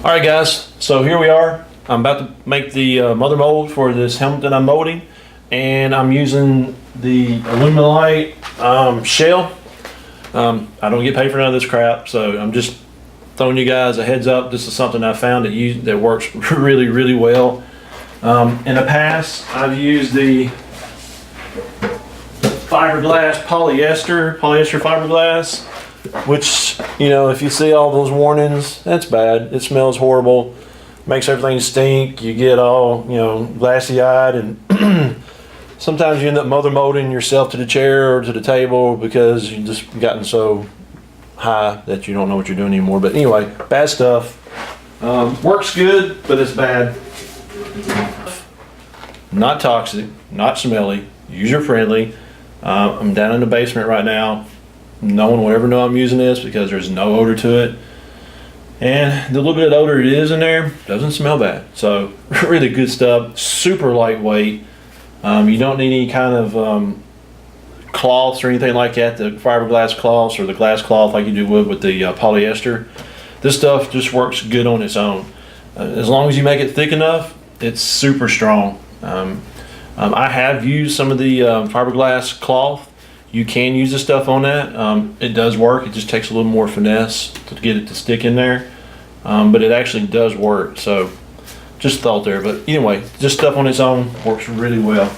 Alright guys, so here we are. I'm about to make the mother mold for this helmet that I'm molding, and I'm using the Alumilite Shell. I don't get paid for none of this crap, so I'm just throwing you guys a heads up. This is something I found that works really well. In the past, I've used the fiberglass polyester fiberglass, which, you know, if you see all those warnings, that's bad. It smells horrible, makes everything stink. You get all, you know, glassy eyed, and sometimes you end up mother molding yourself to the chair or to the table because you just gotten so high that you don't know what you're doing anymore. But anyway, bad stuff. Works good, but it's bad. Not toxic, not smelly, user friendly. I'm down in the basement right now. No one will ever know I'm using this because there's no odor to it, and the little bit of odor it is in there doesn't smell bad. So really good stuff, super lightweight. You don't need any kind of cloths or anything like that, the fiberglass cloths or the glass cloth like you do with the polyester. This stuff just works good on its own. As long as you make it thick enough, it's super strong. I have used some of the fiberglass cloth. You can use this stuff on that. It does work. It just takes a little more finesse to get it to stick in there, but it actually does work. So just thought there. But anyway, this stuff on its own works really well.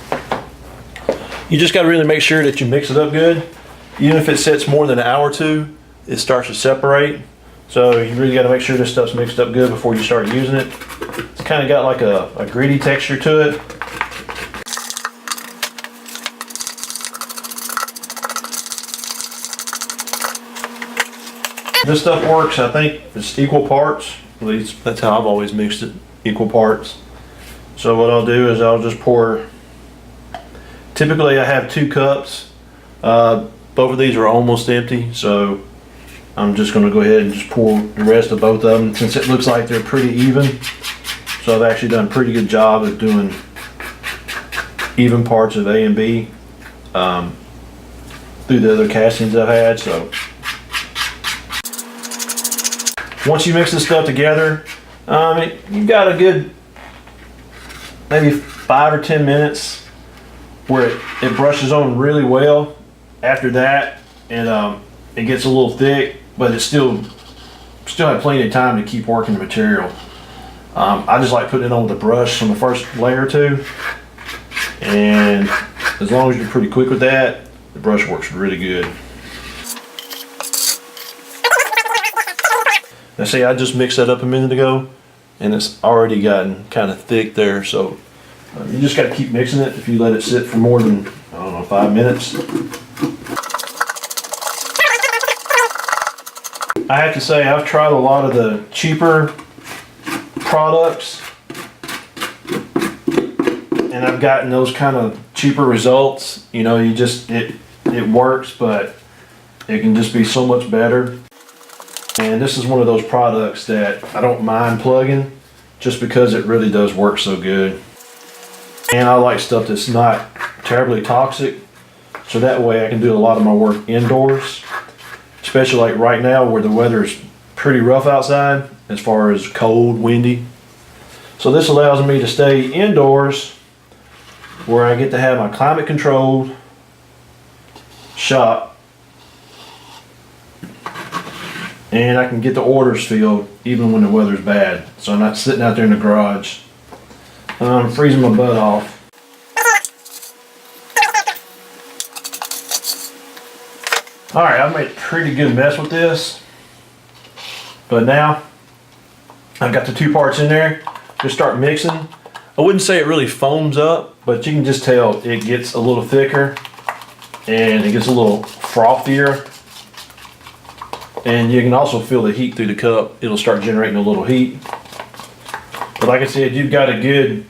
You just got to really make sure that you mix it up good. Even if it sits more than an hour or two, it starts to separate. So you really got to make sure this stuff's mixed up good before you start using it. It's kind of got like a gritty texture to it. This stuff works, I think it's equal parts. At least that's how I've always mixed it, equal parts. So what I'll do is I'll just pour, typically I have 2 cups. Both of these are almost empty, so I'm just going to go ahead and just pour the rest of both of them, since it looks like they're pretty even. So I've actually done a pretty good job of doing even parts of A and B through the other castings I've had. So once you mix this stuff together, you've got a good maybe 5 or 10 minutes where it brushes on really well. After that, it gets a little thick, but it still have plenty of time to keep working the material. I just like putting it on with a brush on the first layer or two, and as long as you're pretty quick with that, the brush works really good. Now see, I just mixed that up a minute ago, and it's already gotten kind of thick there, so you just got to keep mixing it. If you let it sit for more than, I don't know, 5 minutes. I have to say, I've tried a lot of the cheaper products, and I've gotten those kind of cheaper results. You know, it works, but it can just be so much better. And this is one of those products that I don't mind plugging just because it really does work so good. And I like stuff that's not terribly toxic, so that way I can do a lot of my work indoors, especially like right now where the weather's pretty rough outside as far as cold, windy. So this allows me to stay indoors where I get to have my climate controlled shop, and I can get the orders filled even when the weather's bad. So I'm not sitting out there in the garage freezing my butt off. Alright, I've made a pretty good mess with this, but now I've got the 2 parts in there. Just start mixing. I wouldn't say it really foams up, but you can just tell it gets a little thicker and it gets a little frothier. And you can also feel the heat through the cup. It'll start generating a little heat. But like I said, you've got a good,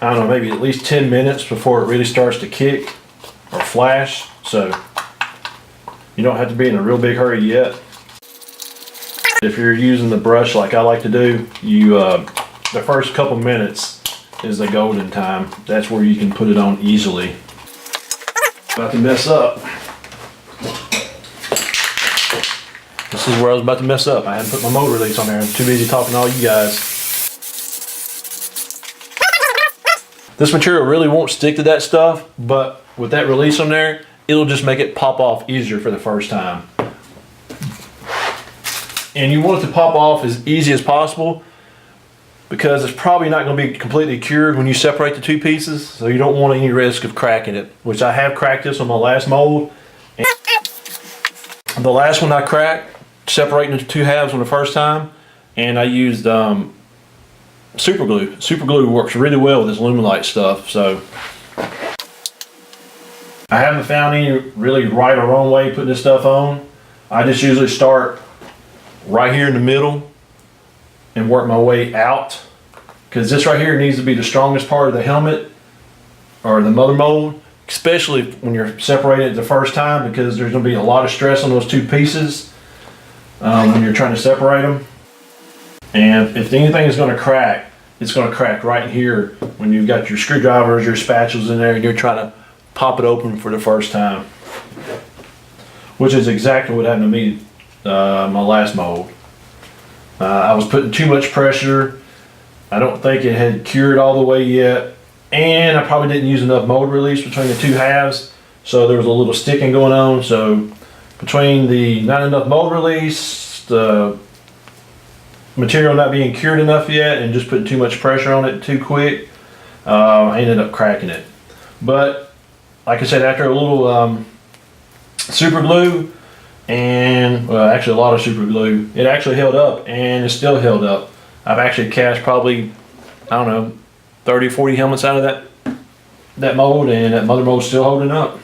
I don't know, maybe at least 10 minutes before it really starts to kick or flash. So you don't have to be in a real big hurry yet. If you're using the brush like I like to do, the first couple minutes is the golden time. That's where you can put it on easily. About to mess up. this is where I was about to mess up. I hadn't put my mold release on there. I'm too busy talking to all you guys. This material really won't stick to that stuff, but with that release on there, it'll just make it pop off easier for the first time. And you want it to pop off as easy as possible because it's probably not going to be completely cured when you separate the two pieces, so you don't want any risk of cracking it, which I have cracked this on my last mold. And the last one I cracked, separating the two halves on the first time, and I used super glue. Super glue works really well with this Alumilite stuff, so I haven't found any really right or wrong way putting this stuff on. I just usually start right here in the middle and work my way out, because this right here needs to be the strongest part of the helmet or the mother mold, especially when you're separating it the first time, because there's going to be a lot of stress on those two pieces when you're trying to separate them. And if anything is going to crack, it's going to crack right here when you've got your screwdrivers, your spatulas in there, and you're trying to pop it open for the first time, which is exactly what happened to me my last mold. I was putting too much pressure. I don't think it had cured all the way yet, and I probably didn't use enough mold release between the two halves, so there was a little sticking going on. So between the not enough mold release, the material not being cured enough yet, and just putting too much pressure on it too quick, I ended up cracking it. But like I said, after a little super glue and well, actually a lot of super glue, it actually held up, and it's still held up. I've actually cast probably, I don't know, 30 or 40 helmets out of that mold, and that mother mold's still holding up.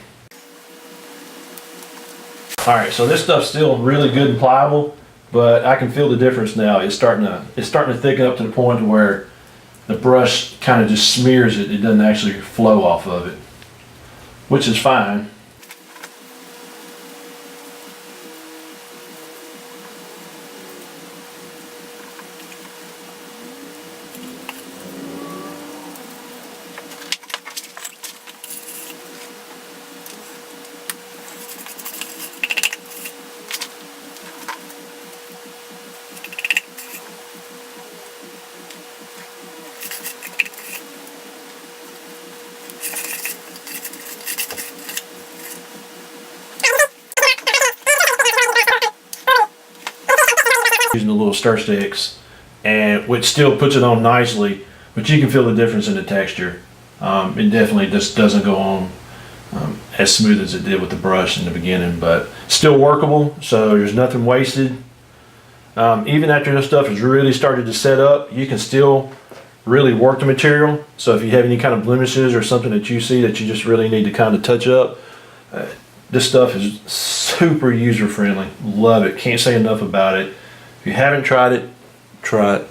Alright, so this stuff's still really good and pliable, but I can feel the difference now. It's starting to thicken up to the point where the brush kind of just smears it. It doesn't actually flow off of it, which is fine. Using the little stir sticks, and which still puts it on nicely, but you can feel the difference in the texture. It definitely just doesn't go on as smooth as it did with the brush in the beginning, but still workable, so there's nothing wasted. Even after this stuff has really started to set up, you can still really work the material. So if you have any kind of blemishes or something that you see that you just really need to kind of touch up, this stuff is super user friendly. Love it. Can't say enough about it. If you haven't tried it, try it.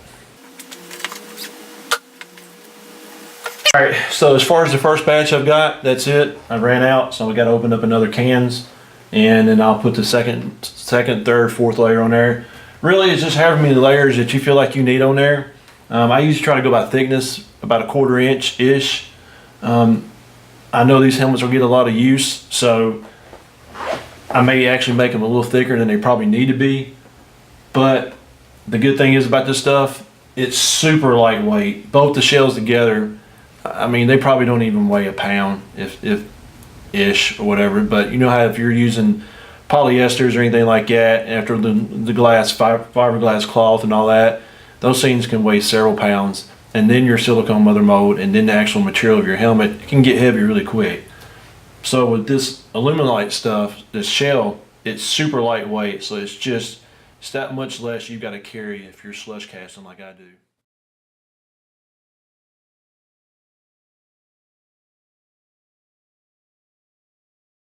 Alright, so as far as the first batch I've got, that's it. I ran out, so we got to open up another cans, and then I'll put the second, third, fourth layer on there. Really, it's just however many layers that you feel like you need on there. I usually try to go by thickness, about a 1/4 inch-ish. I know these helmets will get a lot of use, so I may actually make them a little thicker than they probably need to be. But the good thing is about this stuff, it's super lightweight. Both the shells together, I mean, they probably don't even weigh a pound, if-ish or whatever. But you know how if you're using polyesters or anything like that, after the glass, fiberglass cloth and all that, those things can weigh several pounds. And then your silicone mother mold, and then the actual material of your helmet can get heavy really quick. So with this Alumilite stuff, this shell, it's super lightweight, so it's that much less you've got to carry if you're slush casting like I do.